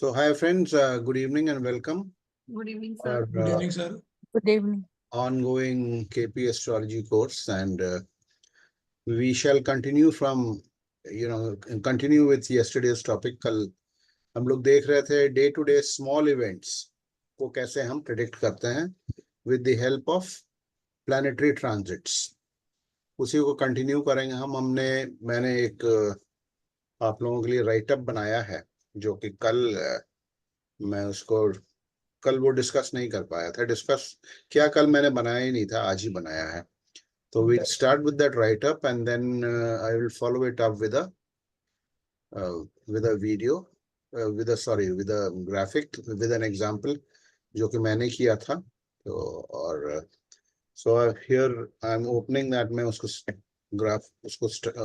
So, hi friends, good evening and welcome. Good evening, Our sir. Good evening, sir. Good evening. ongoing KP astrology course, and we shall continue from, continue with yesterday's topic. कल हम लोग देख रहे थे day to day small events को कैसे हम predict करते हैं with the help of planetary transits. उसी को कंटिन्यू करेंगे मैंने एक आप लोगों के लिए राइटअप बनाया है, जो कि मैं उसको कल वो डिस्कस नहीं कर पाया था। कल मैंने बनाया ही नहीं था, आज ही बनाया है। तो we start with that write up and then I will follow it up with a video with a graphic with an example जो कि मैंने किया था। तो और so here I am opening that, मैं उसको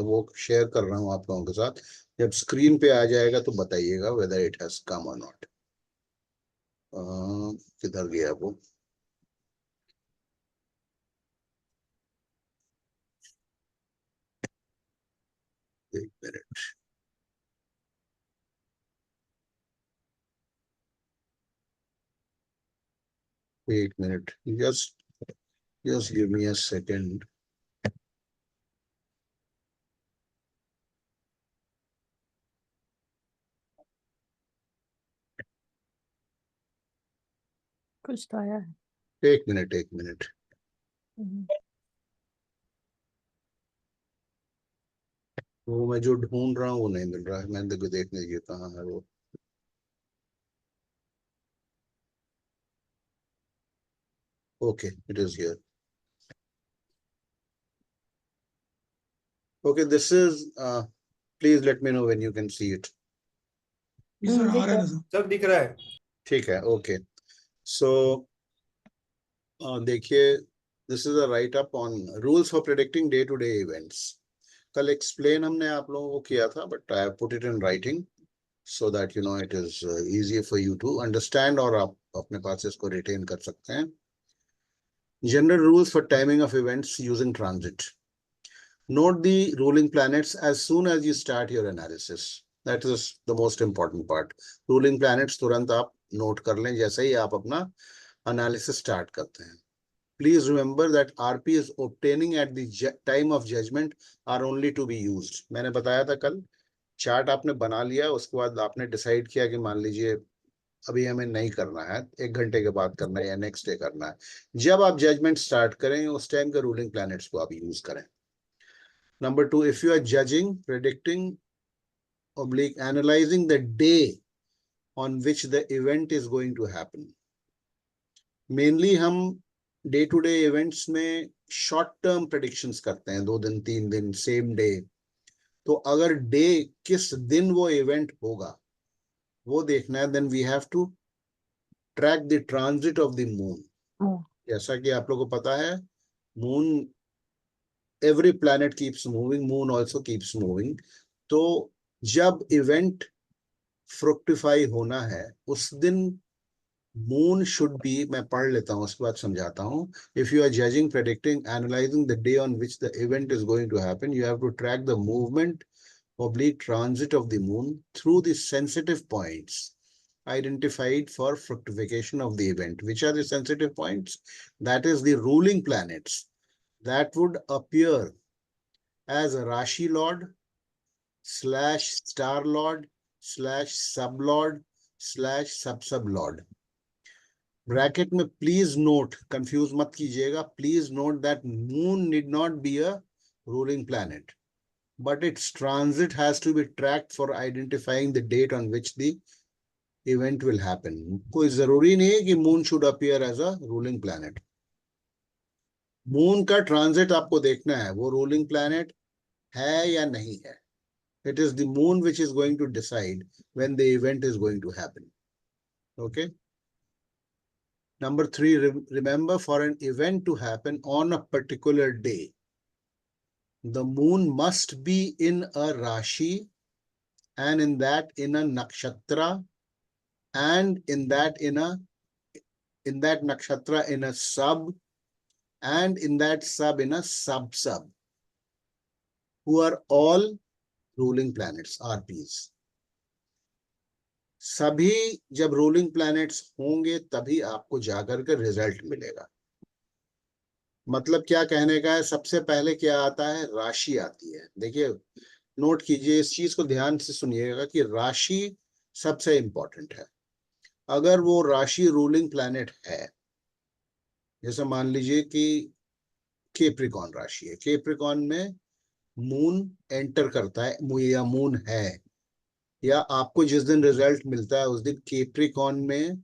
वो शेयर कर रहा हूँ आप लोगों के साथ। जब स्क्रीन पे आ जाएगा तो बताइएगा वेदर इट हैज कम और नॉट। किधर गया वो? एक minute, just give me a second. कुछ तो आया है। एक मिनट। वो मैं जो ढूंढ रहा हूँ वो नहीं मिल रहा है। मैंने देखो देखने दीजिए कहाँ है वो। Okay, it is here. Okay, this is please let me know when you can see it. Sir आ रहा है ना सर? सब दिख रहा है। ठीक है, ओके। सो देखिए, this is a write up on rules for predicting day to day events. कल एक्सप्लेन हमने आप लोगों को किया था, but I have put it in writing so that you know it is easier for you to understand, और आप अपने पास इसको रिटेन कर सकते हैं। General rules for timing of events using transit. Note the ruling planets as soon as you start your analysis. That is the most important part. Ruling planets तुरंत आप note कर लें जैसे ही आप अपना analysis start करते हैं। Please remember that RP is obtaining at the time of judgment are only to be used. मैंने बताया था कल, चार्ट आपने बना लिया, उसके बाद आपने डिसाइड किया कि मान लीजिए अभी हमें नहीं करना है, 1 घंटे के बाद करना है या नेक्स्ट डे करना है। जब आप जजमेंट स्टार्ट करें उस टाइम के रूलिंग प्लैनेट्स को आप यूज करें। Number 2, if you are judging, predicting oblique analyzing the day on which the event is going to happen. Mainly हम डे टू डे इवेंट्स में शॉर्ट टर्म प्रेडिक्शंस करते हैं, 2 दिन 3 दिन सेम डे। तो अगर डे किस दिन वो इवेंट होगा वो देखना है, then we have to track the transit of the moon. जैसा कि आप लोगों को पता है, moon, every planet keeps moving, moon also keeps moving. तो जब इवेंट फ्रुक्टिफाई होना है उस दिन मून शुड बी, मैं पढ़ लेता हूँ उसके बाद समझाता हूँ। If you are judging, predicting, analysing the day on which the event is going to happen, you have to track the movement oblique transit of the moon through the sensitive points identified for fructification of the event. Which are the sensitive points? That is the ruling planets that would appear as a Rashi Lord / Star Lord / Sublord / Sub Lord. Bracket में please note, confuse मत कीजिएगा, please note that moon need not be a ruling planet, but its transit has to be tracked for identifying the date on which the event will happen. कोई जरूरी नहीं है कि moon should appear as a ruling planet. Moon का transit आपको देखना है, वो रूलिंग प्लैनेट है या नहीं है। It is the moon which is going to decide when the event is going to happen. Okay. Number 3, remember, for an event to happen on a particular day, the moon must be in a Rashi, and in that in a nakshatra, and in that nakshatra in a sub, and in that sub in a sub, who are all ruling planets, RPs. सभी जब ruling planets होंगे तभी आपको जाकर के result मिलेगा। मतलब क्या कहने का है, सबसे पहले क्या आता है, राशि आती है। देखिए नोट कीजिए, इस चीज को ध्यान से सुनिएगा कि राशि सबसे इंपॉर्टेंट है। अगर वो राशि रूलिंग प्लैनेट है, जैसे मान लीजिए कि केप्रिकॉन राशि है, केप्रिकॉन में मून एंटर करता है या मून है, या आपको जिस दिन रिजल्ट मिलता है उस दिन केप्रिकॉन में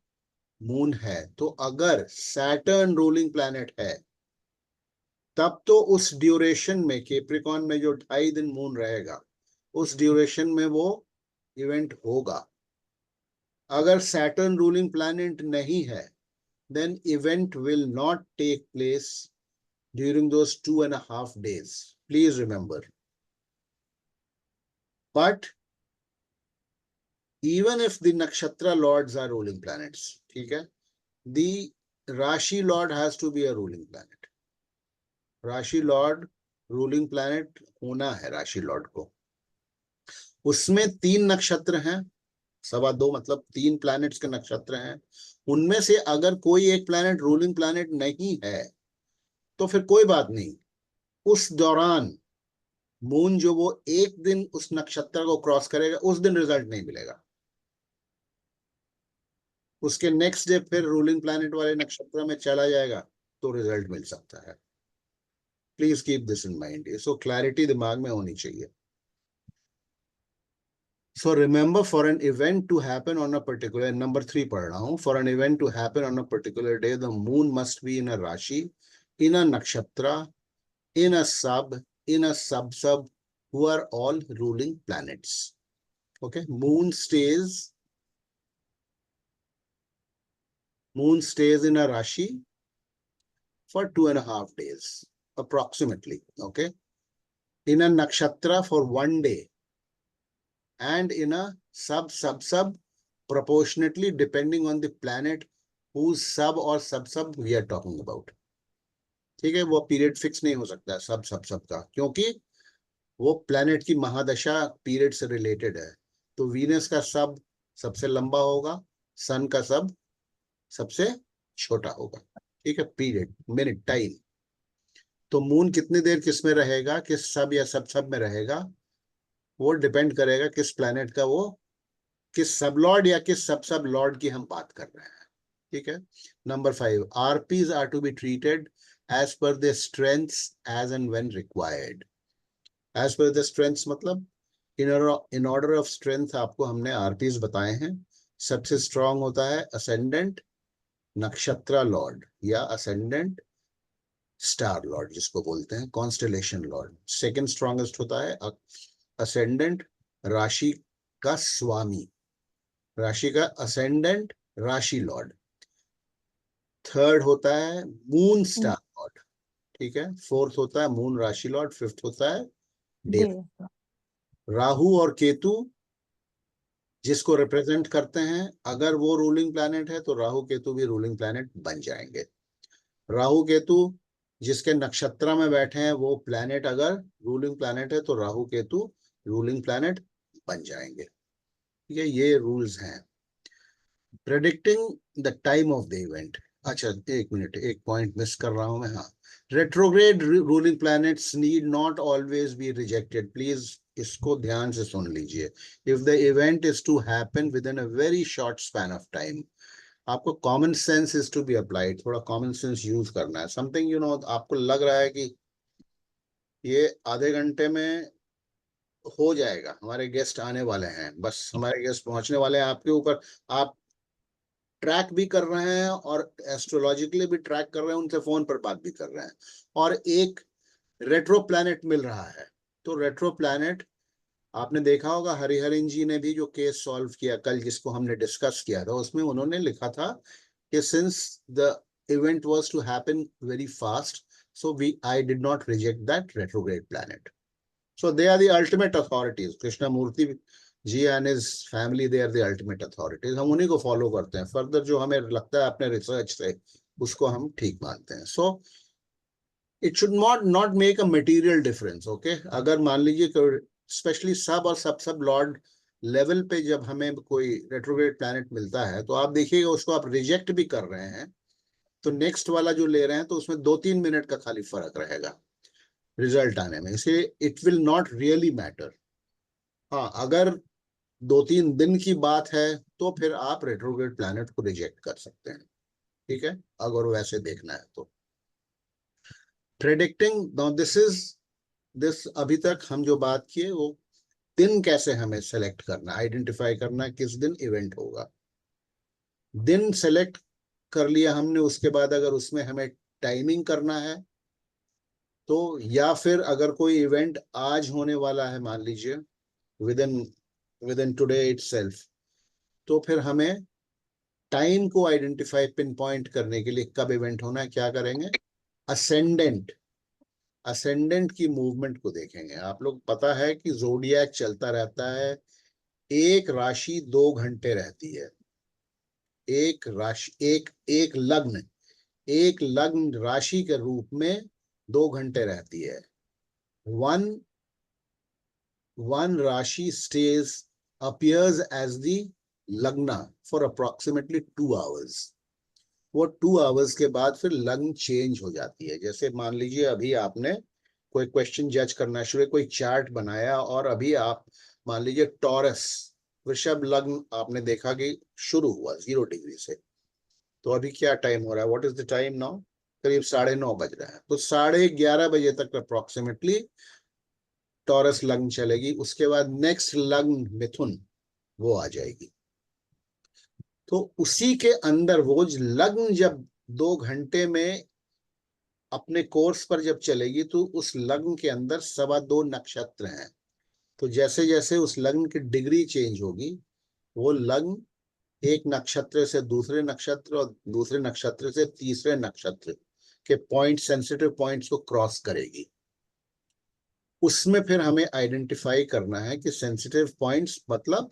मून है, तो अगर सैटर्न रूलिंग प्लैनेट है तब तो उस ड्यूरेशन में, केप्रिकॉन में जो 2.5 दिन मून रहेगा उस ड्यूरेशन में वो इवेंट होगा। अगर सैटर्न रूलिंग प्लैनेट नहीं है then event will not take place during those 2.5 days. Please remember. But even if the nakshatra lords are ruling planets, ठीक है, the Rashi Lord has to be a ruling planet. Rashi Lord ruling planet होना है राशि Lord को। उसमें 3 नक्षत्र हैं, 2.25 मतलब 3 प्लैनेट्स के नक्षत्र हैं। उनमें से अगर कोई एक प्लैनेट रूलिंग प्लैनेट नहीं है तो फिर कोई बात नहीं, उस दौरान मून जो वो एक दिन उस नक्षत्र को क्रॉस करेगा उस दिन रिजल्ट नहीं मिलेगा। उसके नेक्स्ट डे फिर रूलिंग प्लैनेट वाले नक्षत्र में चला जाएगा तो रिजल्ट मिल सकता है। Please keep this in mind. So clarity दिमाग में होनी चाहिए। So remember, for an event to happen on a particular, number 3 पढ़ रहा हूं, for an event to happen on a particular day, the moon must be in a rashi, in a nakshatra, in a sub, in a sub, who are all ruling planets. Okay, moon stays in a rashi for 2.5 days approximately. Okay, in a nakshatra for 1 day, and in a sub proportionately depending on the planet whose sub or sub we are talking about. ठीक है, वो period fix नहीं हो सकता सब का, क्योंकि वो प्लैनेट की महादशा पीरियड से रिलेटेड है। तो वीनस का सब सबसे लंबा होगा, सन का सब सबसे छोटा होगा। ठीक है, पीरियड मिनट टाइम। तो मून कितनी देर किस में रहेगा, किस सब या सब में रहेगा, वो डिपेंड करेगा किस प्लैनेट का, वो किस सब लॉर्ड या किस सब लॉर्ड की हम बात कर रहे हैं। ठीक है, number 5, RPs are to be treated as per the strengths as and when required. As per the strengths मतलब इन ऑर्डर ऑफ स्ट्रेंथ आपको हमने आरपीज बताए हैं। सबसे स्ट्रांग होता है असेंडेंट नक्षत्र लॉर्ड या असेंडेंट स्टार लॉर्ड जिसको बोलते हैं कॉन्स्टेलेशन लॉर्ड। सेकंड स्ट्रॉन्गेस्ट होता है असेंडेंट राशि का स्वामी, राशि का असेंडेंट राशि लॉर्ड। थर्ड होता है मून स्टार लॉर्ड। ठीक है, फोर्थ होता है मून राशि लॉर्ड, फिफ्थ होता है डे। राहु और केतु जिसको रिप्रेजेंट करते हैं, अगर वो रूलिंग प्लैनेट है तो राहु केतु भी रूलिंग प्लैनेट बन जाएंगे। राहु केतु जिसके नक्षत्र में बैठे हैं वो प्लैनेट अगर रूलिंग प्लैनेट है तो राहु केतु रूलिंग प्लैनेट बन जाएंगे। ये रूल्स हैं। Predicting the time of the event. अच्छा एक मिनट, एक पॉइंट मिस कर रहा हूं मैं। हाँ, retrograde ruling planets need not always be rejected. Please इसको ध्यान से सुन लीजिए। If the event is to happen within a very short span of time, आपको common sense is to be applied. थोड़ा कॉमन सेंस यूज करना है। Something आपको लग रहा है कि ये आधे घंटे में हो जाएगा, हमारे गेस्ट आने वाले हैं, बस हमारे गेस्ट पहुंचने वाले हैं, आपके ऊपर आप ट्रैक भी कर रहे हैं और एस्ट्रोलॉजिकली भी ट्रैक कर रहे हैं, उनसे फोन पर बात भी कर रहे हैं, और एक रेट्रो प्लैनेट मिल रहा है। तो रेट्रो प्लैनेट आपने देखा होगा, हरिहरन जी ने भी जो केस सॉल्व किया कल, जिसको हमने डिस्कस किया था, उसमें उन्होंने लिखा था कि since the event was to happen very fast, so I did not reject that retrograde planet. So they are the ultimate authorities. Krishnamurti ji and his family, they are the ultimate authorities. हम उन्हीं को follow करते हैं। Further जो हमें लगता है अपने रिसर्च से उसको हम ठीक मानते हैं। So it should not make a material difference. Okay, अगर मान लीजिए स्पेशली सब और सब लॉर्ड लेवल पे जब हमें कोई रेट्रोग्रेड प्लैनेट मिलता है तो आप देखिएगा उसको आप रिजेक्ट भी कर रहे हैं तो नेक्स्ट वाला जो ले रहे हैं तो उसमें 2-3 मिनट का खाली फर्क रहेगा रिजल्ट आने में, इसलिए it will not really matter. हाँ, अगर 2-3 दिन की बात है तो फिर आप रेट्रोग्रेड प्लैनेट को रिजेक्ट कर सकते हैं, ठीक है, अगर वैसे देखना है तो। प्रेडिक्टिंग, नाउ दिस अभी तक हम जो बात किए वो दिन कैसे हमें सेलेक्ट करना, आइडेंटिफाई करना किस दिन इवेंट होगा। दिन सेलेक्ट कर लिया हमने, उसके बाद अगर उसमें हमें टाइमिंग करना है तो, या फिर अगर कोई इवेंट आज होने वाला है मान लीजिए विद इन टुडे इटसेल्फ, तो फिर हमें टाइम को आइडेंटिफाई पिन पॉइंट करने के लिए कब इवेंट होना है क्या करेंगे, असेंडेंट की मूवमेंट को देखेंगे। आप लोग पता है कि ज़ोडिएक चलता रहता है, एक राशि 2 घंटे रहती है, एक राशि एक लग्न राशि के रूप में 2 घंटे रहती है। वन राशि appears as the lagna for approximately 2 hours. वो 2 hours के बाद फिर लग्न चेंज हो जाती है। जैसे मान लीजिए अभी आपने कोई क्वेश्चन जज करना शुरू, कोई चार्ट बनाया और अभी आप मान लीजिए टॉरस वृषभ लग्न आपने देखा कि शुरू हुआ 0 डिग्री से, तो अभी क्या टाइम हो रहा है, what is the time now, करीब 9:30 बज रहा है, तो 11:30 बजे तक अप्रोक्सीमेटली टॉरस लग्न चलेगी। उसके बाद नेक्स्ट लग्न मिथुन वो आ जाएगी। तो उसी के अंदर वो लग्न जब 2 घंटे में अपने कोर्स पर जब चलेगी तो उस लग्न के अंदर 2.25 नक्षत्र हैं। तो जैसे जैसे उस लग्न की डिग्री चेंज होगी वो लग्न एक नक्षत्र से दूसरे नक्षत्र और दूसरे नक्षत्र से तीसरे नक्षत्र के पॉइंट, सेंसिटिव पॉइंट्स को क्रॉस करेगी। उसमें फिर हमें आइडेंटिफाई करना है कि सेंसिटिव पॉइंट्स मतलब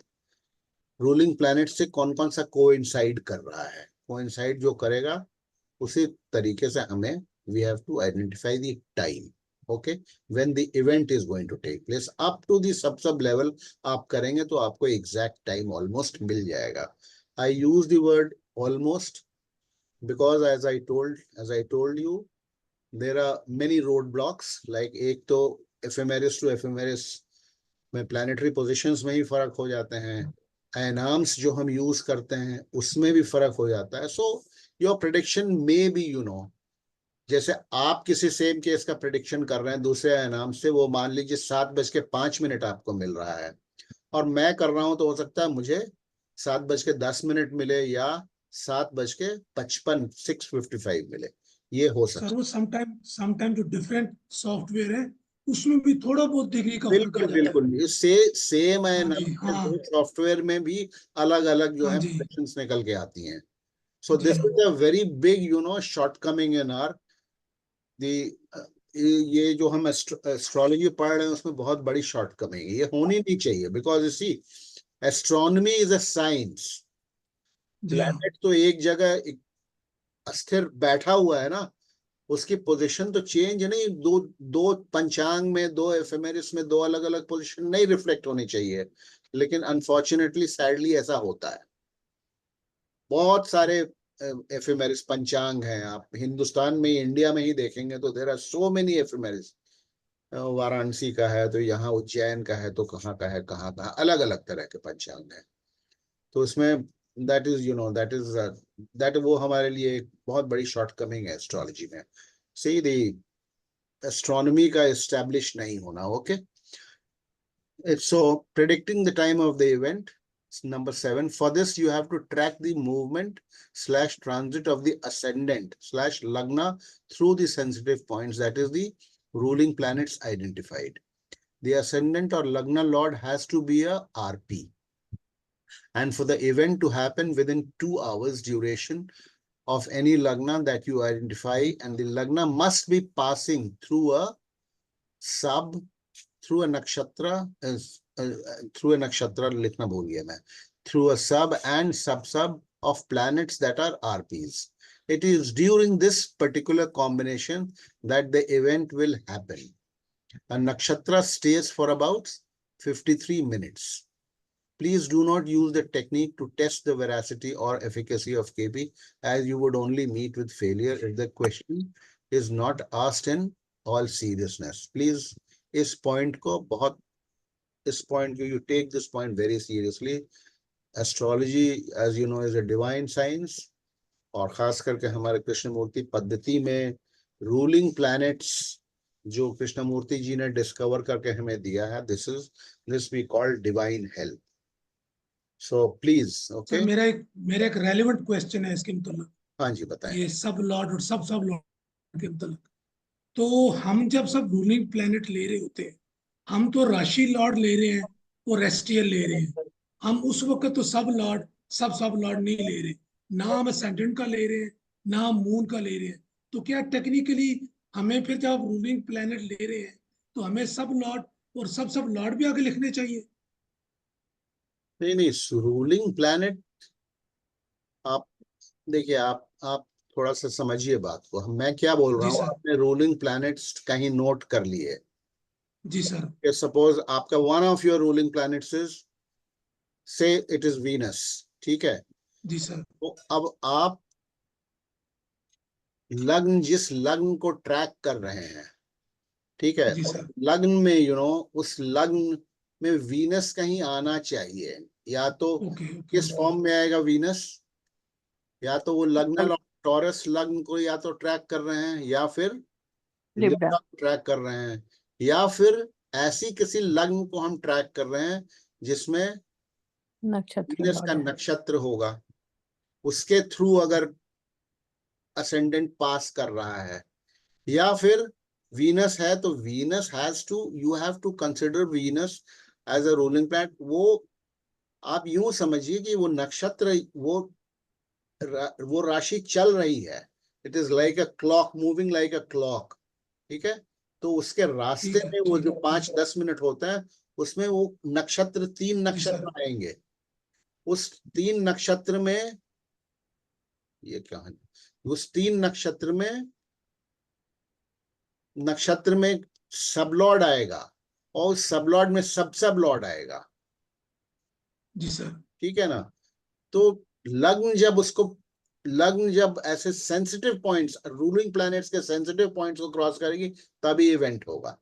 रूलिंग प्लैनेट से कौन कौन सा कोइंसाइड कर रहा है, कोइंसाइड जो करेगा उसी तरीके से हमें we have to identify the time, okay, when the event is going to take place up to the sub level आप करेंगे तो आपको एग्जैक्ट टाइम ऑलमोस्ट मिल जाएगा। I use the word almost because as I told you there are many roadblocks, like एक तो ephemeris to ephemeris में planetary positions में ही फर्क हो जाते हैं, एनाम्स जो हम यूज करते हैं उसमें भी फर्क हो जाता है। सो योर प्रेडिक्शन में बी जैसे आप किसी सेम केस का प्रेडिक्शन कर रहे हैं दूसरे एनाम से, वो मान लीजिए 7:05 आपको मिल रहा है और मैं कर रहा हूं तो हो सकता है मुझे 7:10 मिले या 7:55 6:55 मिले, ये हो सकता सर वो समटाइम जो डिफरेंट सॉफ्टवेयर है उसमें भी थोड़ा बहुत डिग्री का फर्क आ बिल्कुल जाता है। बिल्कुल सेम है ना, हाँ सॉफ्टवेयर में भी अलग अलग जो हाँ है जी प्रेडिक्शंस निकल के आती हैं। So ji this is a very big shortcoming in R D, ये जो हम एस्ट्रोलॉजी पढ़ रहे हैं उसमें बहुत बड़ी शॉर्टकमिंग है, ये होनी नहीं चाहिए। Because you see astronomy is a science, जी हाँ प्लैनेट तो एक जगह अस्थिर बैठा हुआ है ना, उसकी पोजीशन तो चेंज नहीं, दो दो पंचांग में, 2 एफएमएरिस में 2 अलग अलग पोजीशन नहीं रिफ्लेक्ट होनी चाहिए, लेकिन अनफॉर्चुनेटली सैडली ऐसा होता है। बहुत सारे एफएमएरिस पंचांग हैं, आप हिंदुस्तान में इंडिया में ही देखेंगे तो there are so many ephemeris. Varanasi का है तो यहाँ उज्जैन का है तो कहाँ का है, कहाँ कहाँ अलग अलग तरह के पंचांग है। तो उसमें दैट वो हमारे लिए एक बहुत बड़ी शॉर्टकमिंग है एस्ट्रोलॉजी में, सीधी एस्ट्रोनॉमी का एस्टैब्लिश नहीं होना, okay. So predicting the time of the event, number 7. For this, you have to track the movement / transit of the ascendant / lagna through the sensitive points, that is the ruling planets identified. The ascendant or lagna lord has to be a RP. And for the event to happen within 2 hours duration of any lagna that you identify, and the lagna must be passing through a nakshatra, लिखना भूल गया मैं, through a sub and sub of planets that are RPs. It is during this particular combination that the event will happen. A nakshatra stays for about 53 minutes. Please do not use the technique to test the veracity or efficacy of KP, as you would only meet with failure if the question is not asked in all seriousness. Please इस point को बहुत, इस point को, you take this point very seriously. Astrology, as you know, is a divine science. और खास करके हमारे कृष्णमूर्ति पद्धति में रूलिंग प्लैनेट्स जो कृष्णमूर्ति जी ने डिस्कवर करके हमें दिया है, this we call divine help. So please, okay. Sir मेरा एक रेलेवेंट क्वेश्चन है इसके मतलब, हाँ जी बताएं. ये सब लॉर्ड और सब लॉर्ड के मतलब, तो हम जब सब रूलिंग प्लैनेट ले रहे होते हैं, हम तो राशि लॉर्ड ले रहे हैं और रेस्टियल ले रहे हैं. हम उस वक्त तो सब लॉर्ड नहीं ले रहे, ना हम असेंडेंट का ले रहे हैं, ना हम मून का ले रहे हैं. तो क्या टेक्निकली हमें फिर जब रूलिंग प्लैनेट ले रहे हैं तो हमें सब लॉर्ड और सब लॉर्ड भी आगे लिखने चाहिए? नहीं, रूलिंग प्लैनेट, आप देखिए, आप थोड़ा सा समझिए बात को. मैं क्या बोल रहा जी हूँ, सर. आपने रूलिंग प्लैनेट्स कहीं नोट कर लिए. जी सर. सपोज आपका one of your ruling planets is, से इट इज वीनस, ठीक है. जी सर. तो अब आप लग्न, जिस लग्न को ट्रैक कर रहे हैं, ठीक है, जी सर. लग्न में उस लग्न में वीनस कहीं आना चाहिए. या तो ओके. किस फॉर्म में आएगा वीनस, या तो वो लग्न टॉरस लग्न को या तो ट्रैक कर रहे हैं, या फिर लिब्रा को ट्रैक कर रहे हैं, या फिर ऐसी किसी लग्न को हम ट्रैक कर रहे हैं जिसमें वीनस का नक्षत्र होगा, उसके थ्रू अगर असेंडेंट पास कर रहा है. या फिर वीनस है तो Venus you have to consider Venus as a ruling planet. वो आप यूं समझिए कि वो नक्षत्र, वो राशि चल रही है. It is like a clock, moving like a clock, ठीक है. तो उसके रास्ते में वो जो 5-10 मिनट होता है, उसमें वो नक्षत्र, 3 नक्षत्र आएंगे. उस 3 नक्षत्र में, ये क्या है, उस 3 नक्षत्र में सबलॉर्ड आएगा, और उस सबलॉर्ड में सब लॉर्ड आएगा. जी सर. ठीक है ना. तो लग्न जब ऐसे सेंसिटिव पॉइंट्स, रूलिंग प्लैनेट्स के सेंसिटिव पॉइंट्स को क्रॉस करेगी, तभी इवेंट होगा.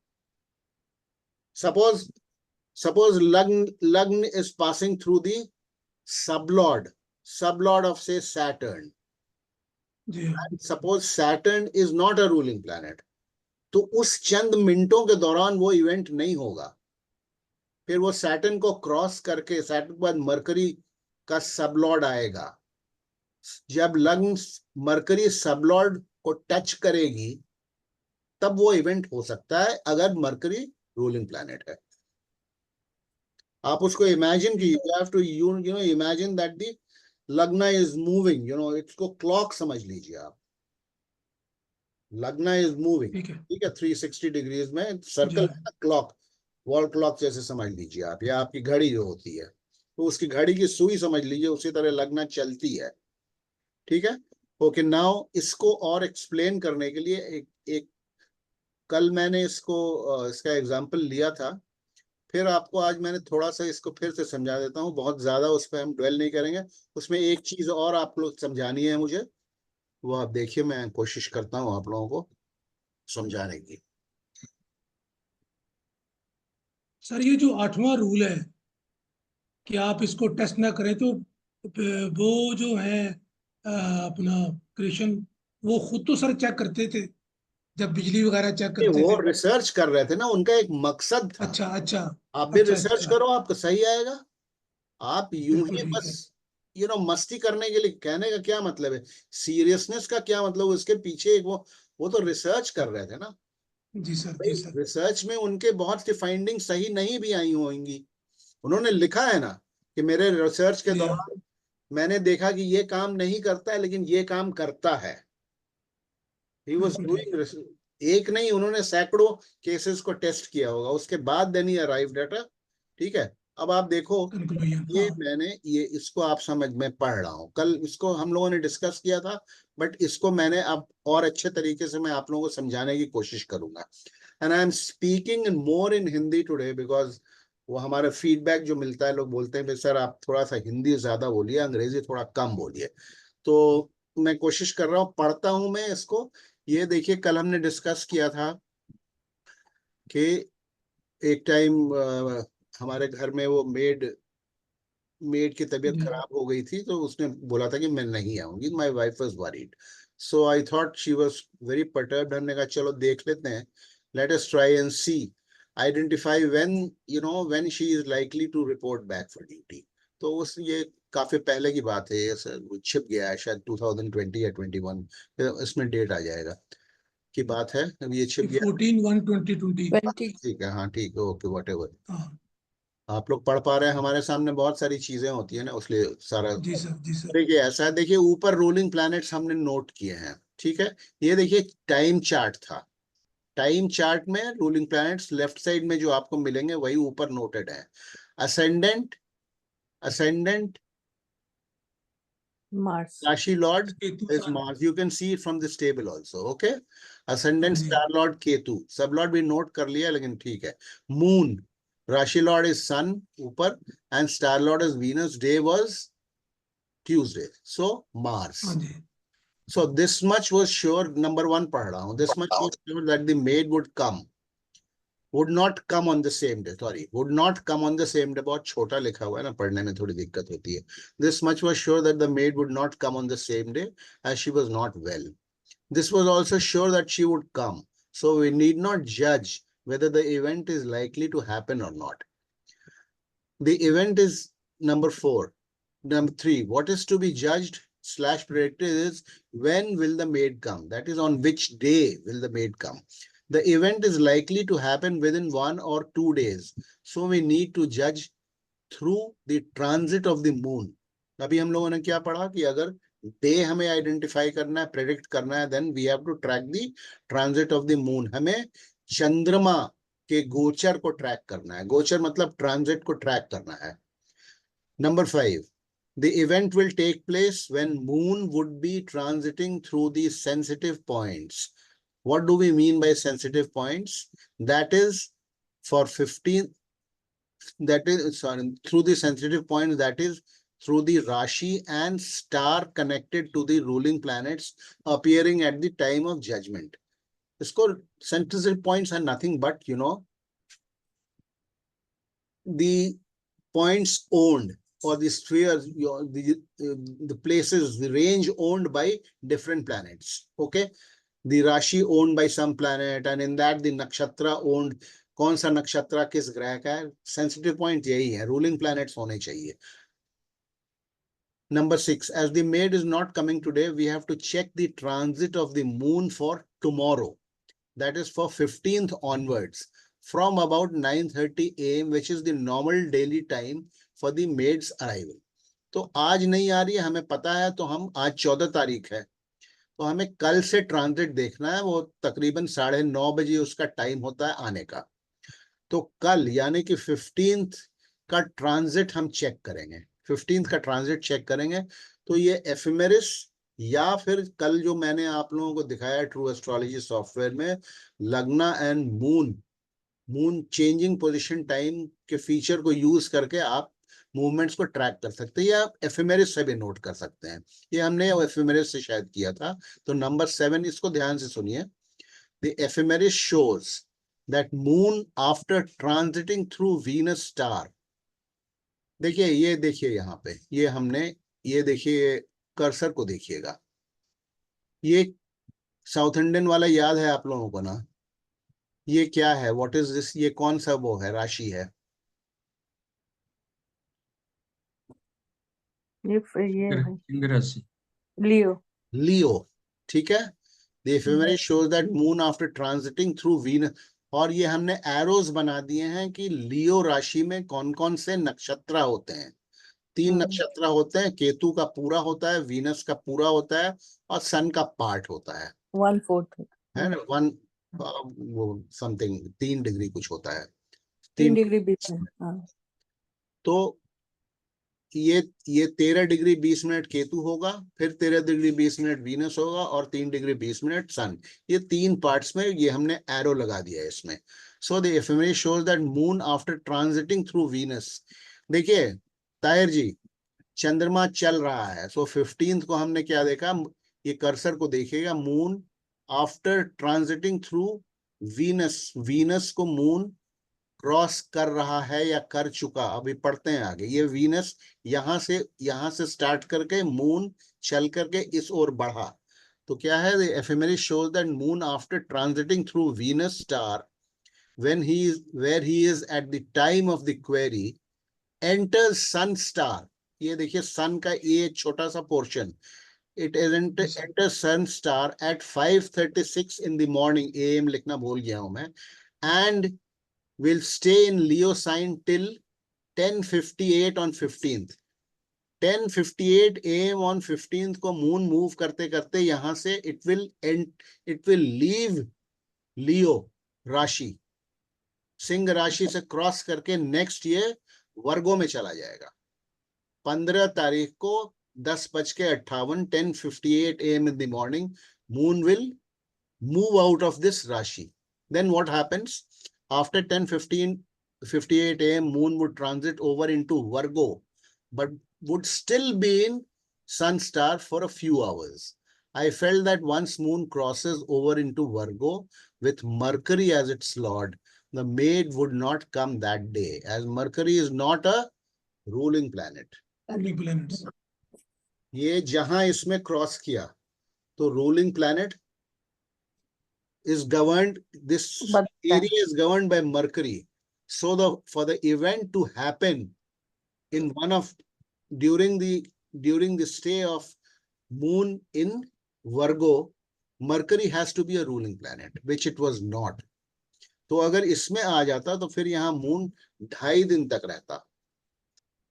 सपोज लग्न is passing through the sublord of say Saturn. And suppose Saturn is not a ruling planet, तो उस चंद मिनटों के दौरान वो इवेंट नहीं होगा. फिर वो सैटर्न को क्रॉस करके, सैटर्न के बाद मरकरी का सबलॉर्ड आएगा. जब लग्न मरकरी सबलॉर्ड को टच करेगी, तब वो इवेंट हो सकता है, अगर मरकरी रूलिंग प्लैनेट है. आप उसको इमेजिन कीजिए. You have to imagine that the lagna is moving, इसको क्लॉक समझ लीजिए आप. लग्न इज मूविंग, ठीक है, 360 डिग्रीज में सर्कल, क्लॉक, वॉल क्लॉक जैसे समझ लीजिए आप, या आपकी घड़ी जो होती है, तो उसकी घड़ी की सुई समझ लीजिए, उसी तरह लग्न चलती है. ठीक है. ओके, नाउ इसको और एक्सप्लेन करने के लिए एक कल मैंने इसका एग्जांपल लिया था, फिर आपको आज मैंने थोड़ा सा इसको फिर से समझा देता हूँ. बहुत ज्यादा उस पर हम ड्वेल नहीं करेंगे. उसमें एक चीज और आप लोग समझानी है मुझे, वो आप देखिए, मैं कोशिश करता हूँ आप लोगों को समझाने की. सर, ये जो 8वां रूल है कि आप इसको टेस्ट ना करें, तो वो जो है अपना कृष्ण, वो खुद तो सर चेक करते थे जब बिजली वगैरह चेक करते वो थे. रिसर्च कर रहे थे ना, उनका एक मकसद था. अच्छा अच्छा. आप भी रिसर्च करो, आपको सही आएगा. आप यूं ही बस मस्ती करने के लिए, कहने का क्या मतलब है, सीरियसनेस का क्या मतलब, उसके पीछे एक वो तो रिसर्च कर रहे थे ना. जी सर. जी सर. रिसर्च में उनके बहुत सी फाइंडिंग सही नहीं भी आई होंगी. उन्होंने लिखा है ना कि मेरे रिसर्च के दौरान मैंने देखा कि ये काम नहीं करता है, लेकिन ये काम करता है. He was doing, एक नहीं, उन्होंने सैकड़ों केसेस को टेस्ट किया होगा, उसके बाद देन ही अराइव्ड एट अ. ठीक है. अब आप देखो, ये इसको आप समझ में पढ़ रहा हूँ. कल इसको हम लोगों ने डिस्कस किया था, बट इसको मैंने अब और अच्छे तरीके से मैं आप लोगों को समझाने की कोशिश करूंगा. And I am speaking more in Hindi today, because वो हमारा फीडबैक जो मिलता है, लोग बोलते हैं भाई सर आप थोड़ा सा हिंदी ज्यादा बोलिए, अंग्रेजी थोड़ा कम बोलिए। तो मैं कोशिश कर रहा हूँ, पढ़ता हूँ मैं इसको। ये देखिए, कल हमने डिस्कस किया था कि एक टाइम हमारे घर में वो मेड की तबीयत जी खराब हो गई थी, तो उसने बोला था कि मैं नहीं आऊंगी, my wife was worried. So I thought she was very perturbed. हमने कहा चलो देख लेते हैं, let us try and see, identify when when she is likely to report back for duty. तो उस ये काफी पहले की बात है, ये छिप गया है शायद 2020 या 21, इसमें डेट आ जाएगा की बात है, अब ये छिप गया। 14/1/2020। 20 ठीक है, हाँ ठीक है, ओके वट एवर। हाँ आप लोग पढ़ पा रहे हैं, हमारे सामने बहुत सारी चीजें होती है ना, उसलिए सारा। जी सर, जी सर। देखिए ऐसा है, देखिए ऊपर रूलिंग प्लैनेट्स हमने नोट किए हैं, ठीक है। ये देखिए टाइम चार्ट था, टाइम चार्ट में रूलिंग प्लैनेट्स लेफ्ट साइड में जो आपको मिलेंगे वही ऊपर नोटेड है। Ascendant, ascendant Mars. Rashi Lord Ketu is sun. Mars. You can see it from this table also. Okay. हाँ Ascendant जी Star Lord Ketu. सब लॉर्ड भी नोट कर लिया, लेकिन ठीक है। Moon, Rashi Lord is Sun ऊपर, and Star Lord is Venus. Day was Tuesday. So हाँ Mars. Ji So this much was sure. Number one पढ़ रहा हूँ. This much was sure that the maid would come. Would not come on the same day. Sorry, would not come on the same day. बहुत छोटा लिखा हुआ है ना, पढ़ने में थोड़ी दिक्कत होती है. This much was sure that the maid would not come on the same day, as she was not well. This was also sure that she would come. So we need not judge whether the event is likely to happen or not. The event is number 4. Number 3, what is to be judged / predicted is when will the maid come? That is, on which day will the maid come? The event is likely to happen within 1 or 2 days. So we need to judge through the transit of the moon. अभी हम लोगों ने क्या पढ़ा कि अगर day हमें identify करना है, प्रेडिक्ट करना है, then we have to track the transit of the moon. हमें चंद्रमा के गोचर को ट्रैक करना है, गोचर मतलब ट्रांजिट को ट्रैक करना है। Number 5, the event will take place when moon would be transiting through the sensitive points. What do we mean by sensitive points? That is for 15, that is sorry, through the sensitive points, that is through the Rashi and star connected to the ruling planets appearing at the time of judgment. Isko sensitive points are nothing but, the points owned, or the spheres, the places, the range owned by different planets. Okay, the Rashi owned by some planet, and in that the nakshatra owned, कौन सा नक्षत्र किस ग्रह का है, sensitive point यही है, ruling planets होने चाहिए। Number 6, as the maid is not coming today, we have to check the transit of the moon for tomorrow. That is for 15th onwards, from about 9:30 AM, which is the normal daily time for the maid's arrival. तो आज नहीं आ रही है, हमें पता है, तो हम आज 14 तारीख है, तो हमें कल से ट्रांजिट देखना है। वो तकरीबन 9:30 बजे उसका टाइम होता है आने का। तो कल यानी कि 15th का ट्रांजिट हम चेक करेंगे, 15th का ट्रांजिट चेक करेंगे। तो ये एफिमेरिस, या फिर कल जो मैंने आप लोगों को दिखाया ट्रू एस्ट्रोलॉजी सॉफ्टवेयर में, लग्ना and moon changing position time के फीचर को यूज करके आप मूवमेंट्स को ट्रैक कर सकते हैं, या आप एफिमेरिस से भी नोट कर सकते हैं। ये हमने एफिमेरिस से शायद किया था। तो नंबर 7, इसको ध्यान से सुनिए। The ephemeris shows that moon after transiting through Venus star. देखिए, ये देखिए यहाँ पे, ये हमने, ये देखिए कर्सर को देखिएगा, ये साउथ इंडियन वाला याद है आप लोगों को ना? ये क्या है, व्हाट इज दिस, ये कौन सा वो है, राशि है? ये है सिंह राशि, लियो। लियो, ठीक है। The ephemeris shows that moon after transiting through Venus, और ये हमने एरोज बना दिए हैं कि लियो राशि में कौन कौन से नक्षत्र होते हैं। 3 नक्षत्र होते हैं, केतु का पूरा होता है, वीनस का पूरा होता है, और सन का पार्ट होता है 1/4 है ना, 1 वो समथिंग 3 डिग्री कुछ होता है, 3 3। Degree 20 minute. हाँ, तो ये 13 डिग्री 20 मिनट केतु होगा, फिर 13 डिग्री 20 मिनट वीनस होगा, और 3 डिग्री 20 मिनट सन। ये 3 पार्ट्स में ये हमने एरो लगा दिया है इसमें। So the ephemeris shows that moon after transiting through Venus. देखिए ताहिर जी, चंद्रमा चल रहा है, सो 15th को हमने क्या देखा, ये कर्सर को देखिएगा, moon after transiting through Venus, Venus को मून क्रॉस कर रहा है या कर चुका, अभी पढ़ते हैं आगे। ये वीनस यहां से स्टार्ट करके मून चल करके इस ओर बढ़ा, तो क्या है, the ephemeris shows that moon after transiting through Venus star when he is where he is at the time of the query enters sun star। ये देखिए सन का ये छोटा सा portion, it enters sun star at 5:36 in the morning, AM लिखना भूल गया हूं मैं, and will stay in Leo sign till 10:58 on 15th। 10:58 AM on 15th को मून मूव करते करते यहां से it will leave Leo राशि, सिंह राशि से क्रॉस करके नेक्स्ट ईयर वर्गो में चला जाएगा। 15 तारीख को 10:58 10:58 AM in the morning moon will move out of this rashi। Then what happens after 10:58 AM moon would transit over into Virgo but would still be in sun star for a few hours। I felt that once moon crosses over into Virgo with Mercury as its lord, the maid would not come that day as Mercury is not a ruling planet। Ruling planets. ये जहां इसमें cross किया तो ruling planet is governed, this But area is governed by Mercury, so for the event to happen in one of during the stay of moon in Virgo, Mercury has to be a ruling planet, which it was not। तो अगर इसमें आ जाता तो फिर यहाँ moon 2.5 दिन तक रहता,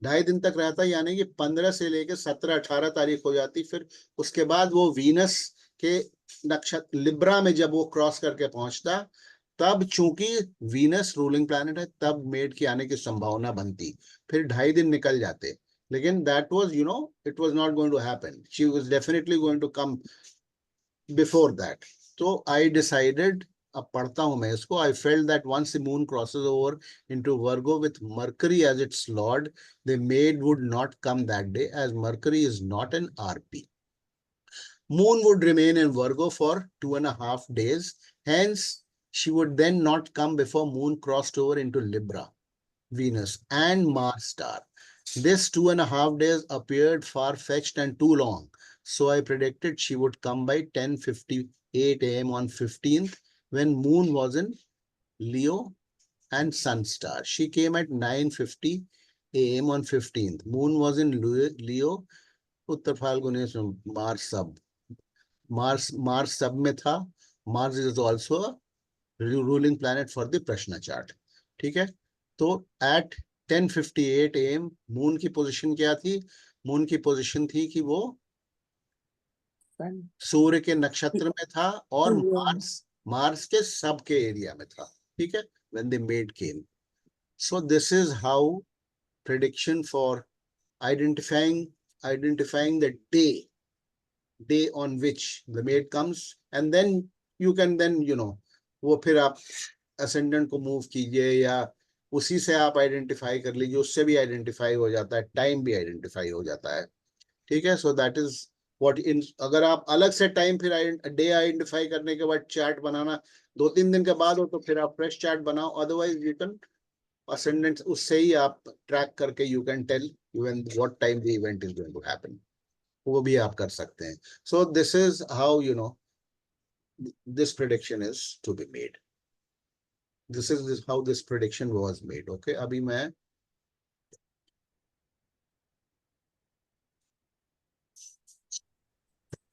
2.5 दिन तक रहता, यानी कि 15 से लेकर 17-18 तारीख हो जाती। फिर उसके बाद वो वीनस के नक्षत्र लिब्रा में जब वो क्रॉस करके पहुंचता, तब चूंकि वीनस रूलिंग प्लैनेट है, तब मेड की आने की संभावना बनती, फिर 2.5 दिन निकल जाते। लेकिन that was it was not going to happen, she was definitely going to come before that. तो आई डिसाइडेड, अब पढ़ता हूं मैं इसको, I felt that once the moon crosses over into Virgo with Mercury as its lord, the maid would not come that day as Mercury is not an RP। Moon would remain in Virgo for 2.5 days, hence she would then not come before moon crossed over into Libra, Venus and Mars star। This 2.5 days appeared far-fetched and too long, so I predicted she would come by 10:58 AM on 15th when moon was in Leo and sun star। She came at 9:50 AM on 15th, moon was in Leo, Uttar Falguni Mars sub में था। Mars is also a ruling planet for the Prashna chart। ठीक है, तो at 10:58 AM moon की position क्या थी? Moon की position थी कि वो सूर्य के नक्षत्र में था और मार्स के सब के एरिया में था। ठीक है, when the maid came। So this is how prediction for identifying the day on which the maid comes, and then you can वो फिर आप ascendant को मूव कीजिए या उसी से आप आइडेंटिफाई कर लीजिए, उससे भी आइडेंटिफाई हो जाता है, टाइम भी आइडेंटिफाई हो जाता है। ठीक है, so that is what in, अगर आप अलग से टाइम फिर डे आइडेंटिफाई करने के बाद चार्ट बनाना 2-3 दिन के बाद हो तो फिर आप फ्रेश चार्ट बनाओ, अदरवाइज यू कैन ascendants उससे ही आप ट्रैक करके you can tell even what time the event is going to happen, वो भी आप कर सकते हैं। So this is how this prediction is to be made। This is how this prediction was made। Okay, अभी मैं